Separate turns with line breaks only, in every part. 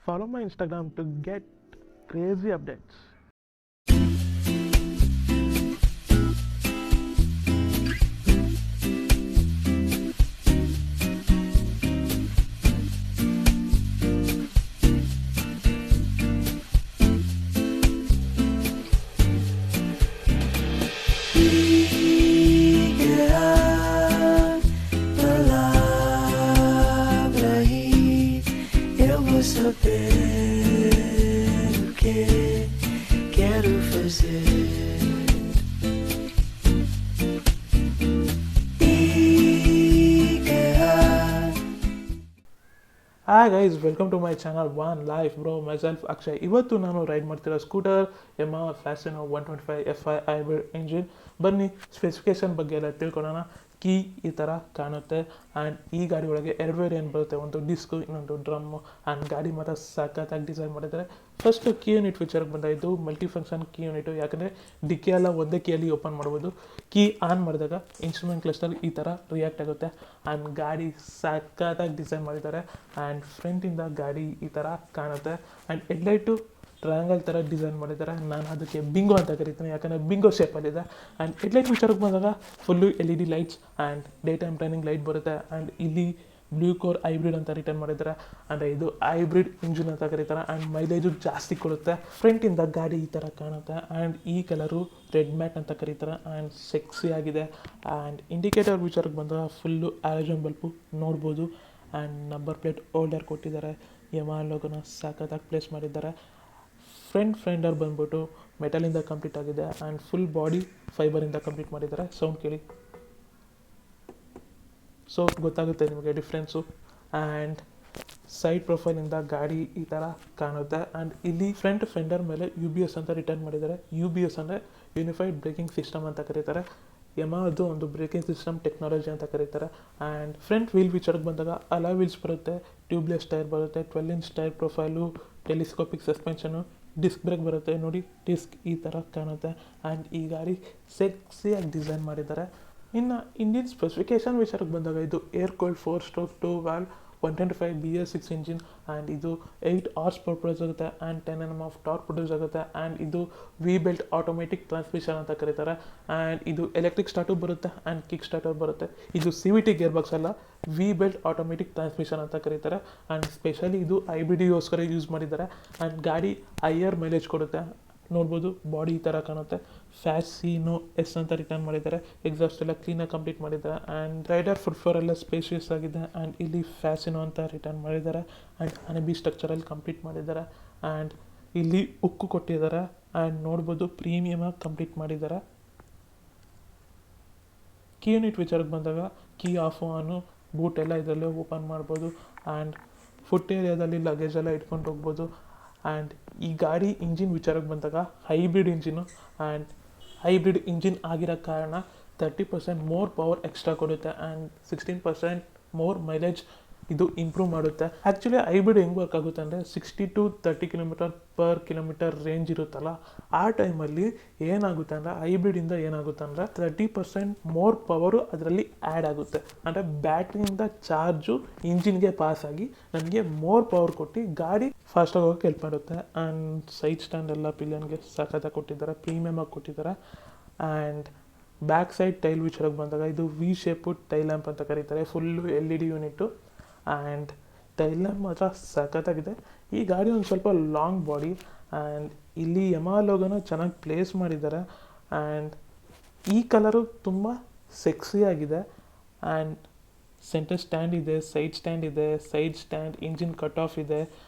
Follow my Instagram to get crazy updates. Hi guys, welcome to my channel One Life Bro. Myself Akshay. ಇವತ್ತು ನಾನು ride ಮಾಡ್ತಿರೋ scooter YAMAHA Fascino 125 FI hybrid engine. ಬನ್ನಿ specification ಬಗ್ಗೆ ಎಲ್ಲ ತಿಳ್ಕೊಳ್ಳೋಣ. Key ಈ ಥರ ಕಾಣುತ್ತೆ ಆ್ಯಂಡ್ ಈ ಗಾಡಿ ಒಳಗೆ ಎರಡು ವೇರಿಯಂಟ್ ಬರುತ್ತೆ, ಒಂದು ಡಿಸ್ಕು ಇನ್ನೊಂದು ಡ್ರಮ್ಮು. ಆ್ಯಂಡ್ ಗಾಡಿ ಮಾತ್ರ ಸಖತ್ತಾಗಿ ಡಿಸೈನ್ ಮಾಡಿದ್ದಾರೆ. ಫಸ್ಟು ಕೀ ಯೂನಿಟ್ ಫೀಚರ್ಗೆ ಬಂದಾಯಿತು, ಮಲ್ಟಿ ಫಂಕ್ಷನ್ ಕೀ ಯೂನಿಟು. ಯಾಕಂದರೆ ಡಿಕ್ಕಿ ಎಲ್ಲ ಒಂದೇ ಕೀಯಲ್ಲಿ ಓಪನ್ ಮಾಡ್ಬೋದು. ಕೀ ಆನ್ ಮಾಡಿದಾಗ ಇನ್ಸ್ಟ್ರೂಮೆಂಟ್ ಕ್ಲಸ್ಟರ್ ಈ ಥರ ರಿಯಾಕ್ಟ್ ಆಗುತ್ತೆ. ಆ್ಯಂಡ್ ಗಾಡಿ ಸಖತ್ತಾಗಿ ಡಿಸೈನ್ ಮಾಡಿದ್ದಾರೆ. ಆ್ಯಂಡ್ ಫ್ರಂಟಿಂದ ಗಾಡಿ ಈ ಥರ ಕಾಣುತ್ತೆ. ಆ್ಯಂಡ್ ಹೆಡ್ಲೈಟು ಟ್ರಯಾಂಗಲ್ ಥರ ಡಿಸೈನ್ ಮಾಡಿದ್ದಾರೆ. ನಾನು ಅದಕ್ಕೆ ಬಿಂಗೋ ಅಂತ ಕರಿತೀನಿ, ಯಾಕಂದರೆ ಬಿಂಗೋ ಶೇಪಲ್ಲಿದೆ. ಆ್ಯಂಡ್ ಹೆಡ್ಲೈಟ್ ಫೀಚರ್ಗೆ ಬಂದಾಗ full LED lights and day time turning light ಬರುತ್ತೆ. ಆ್ಯಂಡ್ ಇಲ್ಲಿ ಬ್ಲೂ ಕೋರ್ ಹೈಬ್ರಿಡ್ ಅಂತ ರಿಟರ್ನ್ ಮಾಡಿದ್ದಾರೆ. ಅಂದರೆ ಇದು ಹೈಬ್ರಿಡ್ ಇಂಜಿನ್ ಅಂತ ಕರೀತಾರೆ. ಆ್ಯಂಡ್ ಮೈಲೇಜು ಜಾಸ್ತಿ ಕೊಡುತ್ತೆ. ಫ್ರಂಟಿಂದ ಗಾಡಿ ಈ ಥರ ಕಾಣುತ್ತೆ. ಆ್ಯಂಡ್ ಈ ಕಲರು ರೆಡ್ ಮ್ಯಾಟ್ ಅಂತ ಕರೀತಾರೆ. ಆ್ಯಂಡ್ ಸೆಕ್ಸಿ ಆಗಿದೆ. ಆ್ಯಂಡ್ ಇಂಡಿಕೇಟರ್ ಫೀಚರ್ಗೆ ಬಂದಾಗ ಫುಲ್ಲು ಆಲೋಜನ್ ಬಲ್ಪು ನೋಡ್ಬೋದು. ಆ್ಯಂಡ್ ನಂಬರ್ ಪ್ಲೇಟ್ ಹೋಲ್ಡರ್ ಕೊಟ್ಟಿದ್ದಾರೆ. YAMAHA ಲೋಗೋನ ಸಾಕತ್ತಾಗಿ ಪ್ಲೇಸ್ ಮಾಡಿದ್ದಾರೆ. ಫ್ರಂಟ್ ಫೆಂಡರ್ ಬಂದ್ಬಿಟ್ಟು ಮೆಟಲಿಂದ ಕಂಪ್ಲೀಟ್ ಆಗಿದೆ. ಆ್ಯಂಡ್ ಫುಲ್ ಬಾಡಿ ಫೈಬರಿಂದ ಕಂಪ್ಲೀಟ್ ಮಾಡಿದ್ದಾರೆ. ಸೌಂಡ್ ಕೇಳಿ, ಸೊ ಗೊತ್ತಾಗುತ್ತೆ ನಿಮಗೆ ಡಿಫ್ರೆನ್ಸು. ಆ್ಯಂಡ್ ಸೈಡ್ ಪ್ರೊಫೈಲಿಂದ ಗಾಡಿ ಈ ಥರ ಕಾಣುತ್ತೆ. ಆ್ಯಂಡ್ ಇಲ್ಲಿ ಫ್ರಂಟ್ ಫೆಂಡರ್ ಮೇಲೆ UBS ಅಂತ ರಿಟರ್ನ್ ಮಾಡಿದ್ದಾರೆ. UBS ಅಂದರೆ ಯೂನಿಫೈಡ್ ಬ್ರೇಕಿಂಗ್ ಸಿಸ್ಟಮ್ ಅಂತ ಕರೀತಾರೆ. YAMAHAದು ಒಂದು ಬ್ರೇಕಿಂಗ್ ಸಿಸ್ಟಮ್ ಟೆಕ್ನಾಲಜಿ ಅಂತ ಕರೀತಾರೆ. ಆ್ಯಂಡ್ ಫ್ರಂಟ್ ವೀಲ್ ಫೀಚರ್ಗೆ ಬಂದಾಗ ಅಲಾ ವೀಲ್ಸ್ ಬರುತ್ತೆ, ಟ್ಯೂಬ್ಲೆಸ್ ಟೈರ್ ಬರುತ್ತೆ, 12 inch tyre profile, telescopic suspension, disc brake ಬರುತ್ತೆ. ನೋಡಿ ಡಿಸ್ಕ್ ಈ ಥರ ಕಾಣುತ್ತೆ. ಆ್ಯಂಡ್ ಈ ಗಾಡಿ ಸೆಕ್ಸಿಯಾಗಿ ಡಿಸೈನ್ ಮಾಡಿದ್ದಾರೆ. ಇನ್ನು ಇಂಜಿನ್ ಸ್ಪೆಸಿಫಿಕೇಷನ್ ವಿಚಾರಕ್ಕೆ ಬಂದಾಗ ಇದು air cooled 4 stroke 2 valve 125 BS6 engine. And ಇದು 8 ಹಾರ್ಸ್ ಪವರ್ ಪ್ರೊಡ್ಯೂಸ್ ಆಗುತ್ತೆ. And 10 Nm of torque produce ಆಗುತ್ತೆ. ಆ್ಯಂಡ್ ಇದು ವಿ ಬೆಲ್ಟ್ ಆಟೋಮೆಟಿಕ್ ಟ್ರಾನ್ಸ್ಮಿಷನ್ ಅಂತ ಕರೀತಾರೆ. ಆ್ಯಂಡ್ ಇದು ಎಲೆಕ್ಟ್ರಿಕ್ ಸ್ಟಾರ್ಟು ಬರುತ್ತೆ ಆ್ಯಂಡ್ ಕಿಕ್ ಸ್ಟಾರ್ಟರ್ ಬರುತ್ತೆ. ಇದು CVT ಗೇರ್ ಬಾಕ್ಸ್ ಅಲ್ಲ, ವಿ ಬೆಲ್ಟ್ ಆಟೋಮೆಟಿಕ್ ಟ್ರಾನ್ಸ್ಮಿಷನ್ ಅಂತ ಕರೀತಾರೆ. ಆ್ಯಂಡ್ ಸ್ಪೆಷಲಿ ಇದು IBDಗೋಸ್ಕರ ಯೂಸ್ ಮಾಡಿದ್ದಾರೆ. ಆ್ಯಂಡ್ ಗಾಡಿ ಹೈಯರ್ ಮೈಲೇಜ್ ಕೊಡುತ್ತೆ. ನೋಡ್ಬೋದು ಬಾಡಿ ಈ ಥರ ಕಾಣುತ್ತೆ. ಫ್ಯಾಸಿನೋ S ಅಂತ ರಿಟರ್ನ್ ಮಾಡಿದ್ದಾರೆ. ಎಕ್ಸಾಸ್ಟ್ ಎಲ್ಲ ಕ್ಲೀನಾಗಿ ಕಂಪ್ಲೀಟ್ ಮಾಡಿದ್ದಾರೆ. ಆ್ಯಂಡ್ ರೈಡರ್ ಫುಡ್ ಫ್ಲೋರ್ ಎಲ್ಲ ಸ್ಪೇಷಿಯಸ್ ಆಗಿದೆ. ಆ್ಯಂಡ್ ಇಲ್ಲಿ ಫ್ಯಾಸಿನೋ ಅಂತ ರಿಟರ್ನ್ ಮಾಡಿದ್ದಾರೆ. ಆ್ಯಂಡ್ ಅನಬಿ ಸ್ಟ್ರಕ್ಚರಲ್ಲಿ ಕಂಪ್ಲೀಟ್ ಮಾಡಿದ್ದಾರೆ. ಆ್ಯಂಡ್ ಇಲ್ಲಿ ಉಕ್ಕು ಕೊಟ್ಟಿದ್ದಾರೆ. ಆ್ಯಂಡ್ ನೋಡ್ಬೋದು ಪ್ರೀಮಿಯಮಾಗಿ ಕಂಪ್ಲೀಟ್ ಮಾಡಿದ್ದಾರೆ. ಕೀ ಯೂನಿಟ್ ಫೀಚರ್ಗೆ ಬಂದಾಗ ಕೀ ಆಫ್ ಆನು ಬೂಟ್ ಎಲ್ಲ ಇದರಲ್ಲೇ ಓಪನ್ ಮಾಡ್ಬೋದು. ಆ್ಯಂಡ್ ಫುಟ್ ಏರಿಯಾದಲ್ಲಿ ಲಗೇಜ್ ಎಲ್ಲ ಇಟ್ಕೊಂಡು ಹೋಗ್ಬೋದು. ಆ್ಯಂಡ್ ಈ ಗಾಡಿ ಇಂಜಿನ್ ವಿಚಾರಕ್ಕೆ ಬಂದಾಗ hybrid engine. And hybrid engine ಆಗಿರೋ ಕಾರಣ 30% ಮೋರ್ ಪವರ್ ಎಕ್ಸ್ಟ್ರಾ ಕೊಡುತ್ತೆ. ಆ್ಯಂಡ್ 16% ಮೋರ್ ಮೈಲೇಜ್ ಇದು ಇಂಪ್ರೂವ್ ಮಾಡುತ್ತೆ. ಆ್ಯಕ್ಚುಲಿ ಹೈಬ್ರಿಡ್ ಹೆಂಗೆ ವರ್ಕ್ ಆಗುತ್ತೆ ಅಂದರೆ 60 to 30 km/km ರೇಂಜ್ ಇರುತ್ತಲ್ಲ, ಆ ಟೈಮಲ್ಲಿ ಏನಾಗುತ್ತೆ ಅಂದರೆ ಹೈಬ್ರಿಡಿಂದ ಏನಾಗುತ್ತೆ ಅಂದರೆ 30% ಮೋರ್ ಪವರು ಅದರಲ್ಲಿ ಆ್ಯಡ್ ಆಗುತ್ತೆ. ಅಂದರೆ ಬ್ಯಾಟ್ರಿಯಿಂದ ಚಾರ್ಜು ಇಂಜಿನ್ಗೆ ಪಾಸ್ ಆಗಿ ನನಗೆ ಮೋರ್ ಪವರ್ ಕೊಟ್ಟು ಗಾಡಿ ಫಾಸ್ಟಾಗಿ ಹೋಗೋಕ್ಕೆ ಹೆಲ್ಪ್ ಮಾಡುತ್ತೆ. ಆ್ಯಂಡ್ ಸೈಡ್ ಸ್ಟ್ಯಾಂಡ್ ಎಲ್ಲ ಪಿಲಿಯನ್ಗೆ ಸಖತ್ತಾಗಿ ಕೊಟ್ಟಿದ್ದಾರೆ, ಪ್ರೀಮಿಯಮಾಗಿ ಕೊಟ್ಟಿದ್ದಾರೆ. ಆ್ಯಂಡ್ ಬ್ಯಾಕ್ ಸೈಡ್ ಟೈಲ್ ವಿಚಾರಕ್ಕೆ ಬಂದಾಗ ಇದು ವಿ ಶೇಪು ಟೈಲ್ ಲ್ಯಾಂಪ್ ಅಂತ ಕರೀತಾರೆ. Full LED unit. And tail lamp ಮಾತ್ರ ಸಖತ್ತಾಗಿದೆ. ಈ ಗಾಡಿ ಒಂದು ಸ್ವಲ್ಪ ಲಾಂಗ್ ಬಾಡಿ. ಆ್ಯಂಡ್ ಇಲ್ಲಿ YAMAHA ಲೋಗೋನ ಚೆನ್ನಾಗಿ ಪ್ಲೇಸ್ ಮಾಡಿದ್ದಾರೆ. ಆ್ಯಂಡ್ ಈ ಕಲರು ತುಂಬ ಸೆಕ್ಸಿಯಾಗಿದೆ. ಆ್ಯಂಡ್ ಸೆಂಟರ್ ಸ್ಟ್ಯಾಂಡ್ ಇದೆ, ಸೈಡ್ ಸ್ಟ್ಯಾಂಡ್ ಇದೆ, side stand engine cut off ಇದೆ.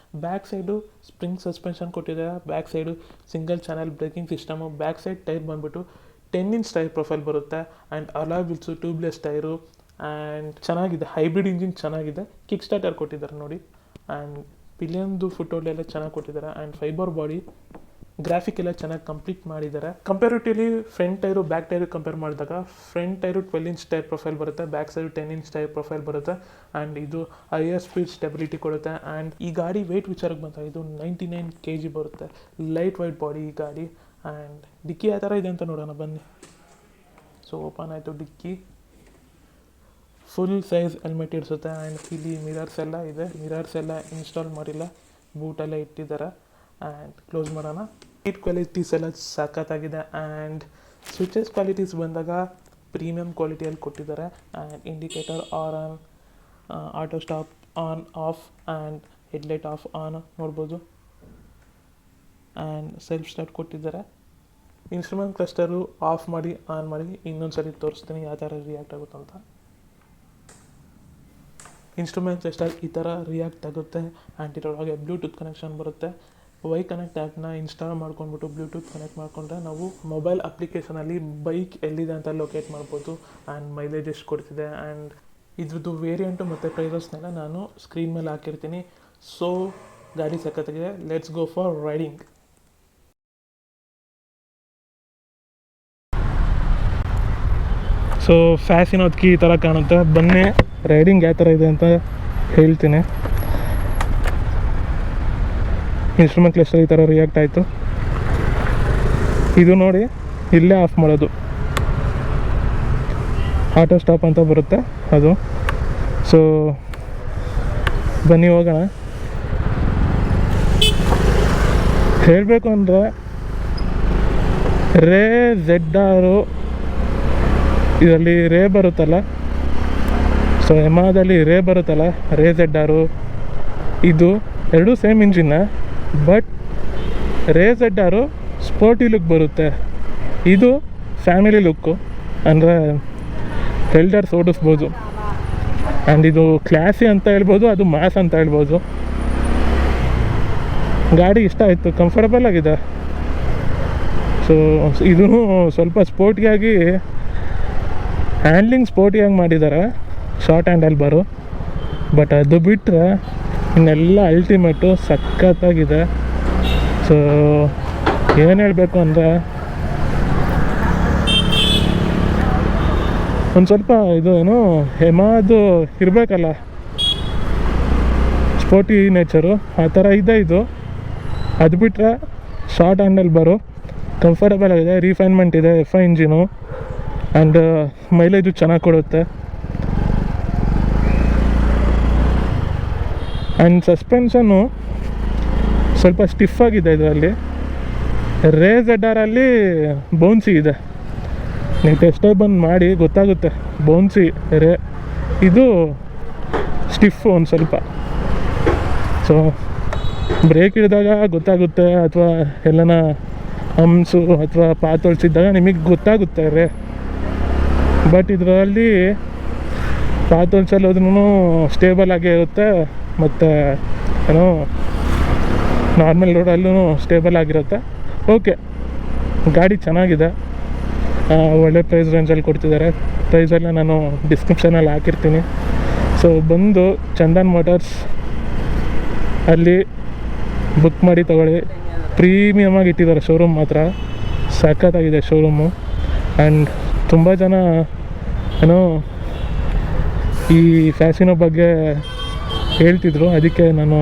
ಬ್ಯಾಕ್ ಸೈಡು ಸ್ಪ್ರಿಂಗ್ ಸಸ್ಪೆನ್ಷನ್ ಕೊಟ್ಟಿದ್ದಾರೆ. Back side single channel braking system. Back side tyre ಬಂದುಬಿಟ್ಟು 10 ಇಂಚ್ ಟೈರ್ ಪ್ರೊಫೈಲ್ ಬರುತ್ತೆ. And alloy wheels, tubeless tyre. And ಚೆನ್ನಾಗಿದೆ, hybrid engine ಚೆನ್ನಾಗಿದೆ. Kick starter ಕೊಟ್ಟಿದ್ದಾರೆ ನೋಡಿ. And ಪಿಲಿಯನ್ದು foot hold ಎಲ್ಲ ಚೆನ್ನಾಗಿ ಕೊಟ್ಟಿದ್ದಾರೆ. ಆ್ಯಂಡ್ ಫೈಬರ್ ಬಾಡಿ ಗ್ರಾಫಿಕ್ ಎಲ್ಲ ಚೆನ್ನಾಗಿ ಕಂಪ್ಲೀಟ್ ಮಾಡಿದ್ದಾರೆ. Comparatively front tyre back tyre compare ಮಾಡಿದಾಗ front tyre 12 inch tyre profile ಬರುತ್ತೆ, back side 10 inch tyre profile ಬರುತ್ತೆ. ಆ್ಯಂಡ್ ಇದು ಹೈಯರ್ ಸ್ಪೀಡ್ ಸ್ಟೆಬಿಲಿಟಿ ಕೊಡುತ್ತೆ. ಆ್ಯಂಡ್ ಈ ಗಾಡಿ ವೆಯ್ಟ್ ವಿಚಾರಕ್ಕೆ ಬಂದಾಗ ಇದು 99 kg ಬರುತ್ತೆ. ಲೈಟ್ ವೈಟ್ ಬಾಡಿ ಈ ಗಾಡಿ. ಆ್ಯಂಡ್ ಡಿಕ್ಕಿ ಯಾವ ಥರ ಇದೆ ಅಂತ ನೋಡೋಣ ಬನ್ನಿ. ಸೊ ಓಪನ್ ಆಯಿತು ಡಿಕ್ಕಿ. ಫುಲ್ ಸೈಜ್ ಹೆಲ್ಮೆಟ್ ಇರಿಸುತ್ತೆ. ಆ್ಯಂಡ್ ಇಲ್ಲಿ ಮಿರರ್ಸ್ ಎಲ್ಲ ಇದೆ. ಮಿರರ್ಸ್ ಎಲ್ಲ ಇನ್ಸ್ಟಾಲ್ ಮಾಡಿಲ್ಲ, ಬೂಟೆಲ್ಲ ಇಟ್ಟಿದ್ದಾರೆ. ಆ್ಯಂಡ್ ಕ್ಲೋಸ್ ಮಾಡೋಣ. ಸೀಟ್ ಕ್ವಾಲಿಟೀಸ್ ಎಲ್ಲ ಸಖತ್ತಾಗಿದೆ. ಆ್ಯಂಡ್ ಸ್ವಿಚಸ್ ಕ್ವಾಲಿಟೀಸ್ ಬಂದಾಗ ಪ್ರೀಮಿಯಮ್ ಕ್ವಾಲಿಟಿಯಲ್ಲಿ ಕೊಟ್ಟಿದ್ದಾರೆ. And indicator on, auto stop on off and headlight off on ನೋಡ್ಬೋದು. ಆ್ಯಂಡ್ ಸೆಲ್ಫ್ ಸ್ಟಾರ್ಟ್ ಕೊಟ್ಟಿದ್ದಾರೆ. ಇನ್ಸ್ಟ್ರೂಮೆಂಟ್ ಕ್ಲಸ್ಟರು ಆಫ್ ಮಾಡಿ ಆನ್ ಮಾಡಿ ಇನ್ನೊಂದು ಸರಿ ತೋರಿಸ್ತೀನಿ ಯಾವ ಥರ ರಿಯಾಕ್ಟ್ ಆಗುತ್ತಂತ. ಇನ್ಸ್ಟ್ರೂಮೆಂಟ್ ಕ್ಲಸ್ಟರ್ ಈ ಥರ ರಿಯಾಕ್ಟ್ ಆಗುತ್ತೆ. ಆ್ಯಂಡ್ ಇದರೊಳಗೆ ಬ್ಲೂಟೂತ್ ಕನೆಕ್ಷನ್ ಬರುತ್ತೆ. ವೈ ಕನೆಕ್ಟ್ ಆ್ಯಪ್ನ ಇನ್ಸ್ಟಾಲ್ ಮಾಡ್ಕೊಂಡ್ಬಿಟ್ಟು ಬ್ಲೂಟೂತ್ ಕನೆಕ್ಟ್ ಮಾಡಿಕೊಂಡ್ರೆ ನಾವು ಮೊಬೈಲ್ ಅಪ್ಲಿಕೇಶನಲ್ಲಿ ಬೈಕ್ ಎಲ್ಲಿದೆ ಅಂತ ಲೊಕೇಟ್ ಮಾಡ್ಬೋದು. ಆ್ಯಂಡ್ ಮೈಲೇಜ್ ಎಷ್ಟು ಕೊಡ್ತಿದೆ ಆ್ಯಂಡ್ ಇದ್ರದ್ದು ವೇರಿಯಂಟು ಮತ್ತು ಪ್ರೈಸಸ್ನೆಲ್ಲ ನಾನು ಸ್ಕ್ರೀನ್ ಮೇಲೆ ಹಾಕಿರ್ತೀನಿ. ಸೊ ಗಾಡಿ ಸಖತ್ತಾಗಿದೆ. Let's go for riding. So ಫ್ಯಾಸಿನೋದ್ಕಿ ಈ ಥರ ಕಾಣುತ್ತೆ. ಬನ್ನಿ ರೈಡಿಂಗ್ ಯಾವ ಥರ ಇದೆ ಅಂತ ಹೇಳ್ತೀನಿ. ಇನ್ಸ್ಟ್ರೂಮೆಂಟ್ ಕ್ಲಸ್ಟರ್ ಈ ಥರ ರಿಯಾಕ್ಟ್ ಆಯಿತು. ಇದು ನೋಡಿ ಇಲ್ಲೇ ಆಫ್ ಮಾಡೋದು, ಆಟೋ ಸ್ಟಾಪ್ ಅಂತ ಬರುತ್ತೆ ಅದು. ಸೊ ಬನ್ನಿ ಹೋಗೋಣ. ಹೇಳಬೇಕು ಅಂದರೆ ರೇ ZR ಇದರಲ್ಲಿ ರೇ ಬರುತ್ತಲ್ಲ, ಸೊ ಯಮಹಾದಲ್ಲಿ ರೇ ಬರುತ್ತಲ್ಲ, ರೇ ZR ಇದು ಎರಡೂ ಸೇಮ್ ಇಂಜಿನ್ನ. ಬಟ್ ರೇ ZR ಸ್ಪೋರ್ಟಿ ಲುಕ್ ಬರುತ್ತೆ, ಇದು ಫ್ಯಾಮಿಲಿ ಲುಕ್ಕು, ಅಂದರೆ ಎಲ್ಡರ್ಸ್ ಓಡಿಸ್ಬೋದು. ಆ್ಯಂಡ್ ಇದು ಕ್ಲಾಸಿ ಅಂತ ಹೇಳ್ಬೋದು, ಅದು ಮಾಸ್ ಅಂತ ಹೇಳ್ಬೋದು. ಗಾಡಿ ಇಷ್ಟ ಆಯಿತು, ಕಂಫರ್ಟಬಲ್ ಆಗಿದೆ. ಸೊ ಇದೂ ಸ್ವಲ್ಪ ಸ್ಪೋರ್ಟಿಯಾಗಿ ಹ್ಯಾಂಡ್ಲಿಂಗ್ ಸ್ಪೋರ್ಟಿಯಾಗಿ ಮಾಡಿದ್ದಾರೆ, ಶಾರ್ಟ್ ಹ್ಯಾಂಡಲ್ ಬಾರು. ಬಟ್ ಅದು ಬಿಟ್ಟರೆ ಇನ್ನೆಲ್ಲ ಅಲ್ಟಿಮೇಟು ಸಖತ್ತಾಗಿದೆ. ಸೊ ಏನು ಹೇಳಬೇಕು ಅಂದರೆ ಒಂದು ಸ್ವಲ್ಪ ಇದು ಏನು ಯಮಹಾದು ಇರಬೇಕಲ್ಲ ಸ್ಪೋರ್ಟಿ ನೇಚರು, ಆ ಥರ ಇದೆ ಇದು. ಅದು ಬಿಟ್ಟರೆ ಶಾರ್ಟ್ ಹ್ಯಾಂಡಲ್ ಬಾರು ಕಂಫರ್ಟಬಲ್ ಆಗಿದೆ, ರಿಫೈನ್ಮೆಂಟ್ ಇದೆ, FI ಇಂಜಿನು. ಆ್ಯಂಡ್ ಮೈಲೇಜು ಚೆನ್ನಾಗಿ ಕೊಡುತ್ತೆ. ಆ್ಯಂಡ್ ಸಸ್ಪೆನ್ಷನ್ನು ಸ್ವಲ್ಪ ಸ್ಟಿಫ್ ಆಗಿದೆ ಇದರಲ್ಲಿ. ರೇ ZR ಅಲ್ಲಿ ಬೌನ್ಸಿ ಇದೆ, ನೀವು ಟೆಸ್ಟ್ ಡ್ರೈವ್ ಬಂದು ಮಾಡಿ ಗೊತ್ತಾಗುತ್ತೆ. ಬೌನ್ಸಿ ರೇ, ಇದು ಸ್ಟಿಫು ಒಂದು ಸ್ವಲ್ಪ. ಸೊ ಬ್ರೇಕ್ ಹಿಡಿದಾಗ ಗೊತ್ತಾಗುತ್ತೆ, ಅಥವಾ ಎಲ್ಲನ ಹಮ್ಸು ಅಥವಾ ಪಾತೊಳ್ಸಿದ್ದಾಗ ನಿಮಗೆ ಗೊತ್ತಾಗುತ್ತೆ ರೇ. ಬಟ್ ಇದರಲ್ಲಿ ಪಾತೊಳ್ಸಲ್ಲೋದ್ರೂ ಸ್ಟೇಬಲ್ ಆಗೇ ಇರುತ್ತೆ, ಮತ್ತು ಏನೋ ನಾರ್ಮಲ್ ರೋಡಲ್ಲೂ ಸ್ಟೇಬಲ್ ಆಗಿರುತ್ತೆ. ಓಕೆ, ಗಾಡಿ ಚೆನ್ನಾಗಿದೆ, ಒಳ್ಳೆ ಪ್ರೈಸ್ ರೇಂಜಲ್ಲಿ ಕೊಡ್ತಿದ್ದಾರೆ. ಪ್ರೈಸೆಲ್ಲ ನಾನು ಡಿಸ್ಕ್ರಿಪ್ಷನಲ್ಲಿ ಹಾಕಿರ್ತೀನಿ. ಸೊ ಬಂದು ಚಂದನ್ ಮೋಟರ್ಸ್ ಅಲ್ಲಿ ಬುಕ್ ಮಾಡಿ ತೊಗೊಳ್ಳಿ. ಪ್ರೀಮಿಯಮಾಗಿ ಇಟ್ಟಿದ್ದಾರೆ ಶೋರೂಮ್, ಮಾತ್ರ ಸಖತ್ತಾಗಿದೆ ಶೋರೂಮು. ಆ್ಯಂಡ್ ತುಂಬ ಜನ ಏನೋ ಈ ಫ್ಯಾಸಿನೋ ಬಗ್ಗೆ ಹೇಳ್ತಿದ್ರು, ಅದಕ್ಕೆ ನಾನು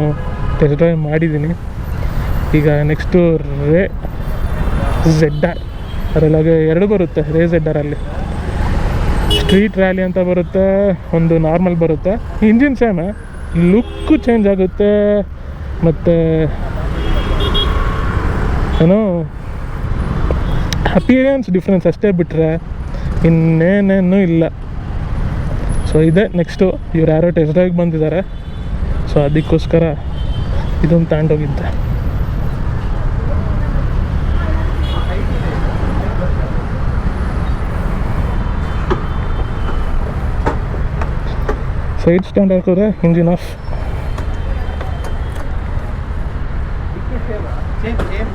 ಟೆಸ್ಟ್ ಡ್ರೈವ್ ಮಾಡಿದ್ದೀನಿ. ಈಗ ನೆಕ್ಸ್ಟು ರೇ ZR, ಅದರೊಳಗೆ ಎರಡು ಬರುತ್ತೆ. ರೇ ZR ಅಲ್ಲಿ ಸ್ಟ್ರೀಟ್ ರ್ಯಾಲಿ ಅಂತ ಬರುತ್ತೆ, ಒಂದು ನಾರ್ಮಲ್ ಬರುತ್ತೆ. ಇಂಜಿನ್ ಸೇಮೇ, ಲುಕ್ಕು ಚೇಂಜ್ ಆಗುತ್ತೆ, ಮತ್ತು ಏನೋ ಅಪಿಯರೆನ್ಸ್ ಡಿಫ್ರೆನ್ಸ್ ಅಷ್ಟೇ ಬಿಟ್ಟರೆ ಇನ್ನೇನೇನೂ ಇಲ್ಲ. ಸೊ ಇದೆ ನೆಕ್ಸ್ಟು. ಇವ್ರು ಯಾರೋ ಟೆಸ್ಟ್ ಡ್ರೈವ್ಗೆ ಬಂದಿದ್ದಾರೆ, ಸೊ ಅದಕ್ಕೋಸ್ಕರ ಇದೊಂದು ತಗೊಂಡೋಗಿದ್ದೆ. ಸೈಡ್ ಸ್ಟ್ಯಾಂಡ್ ಹಾಕಿದ್ರೆ ಇಂಜಿನ್ ಆಫ್.
Same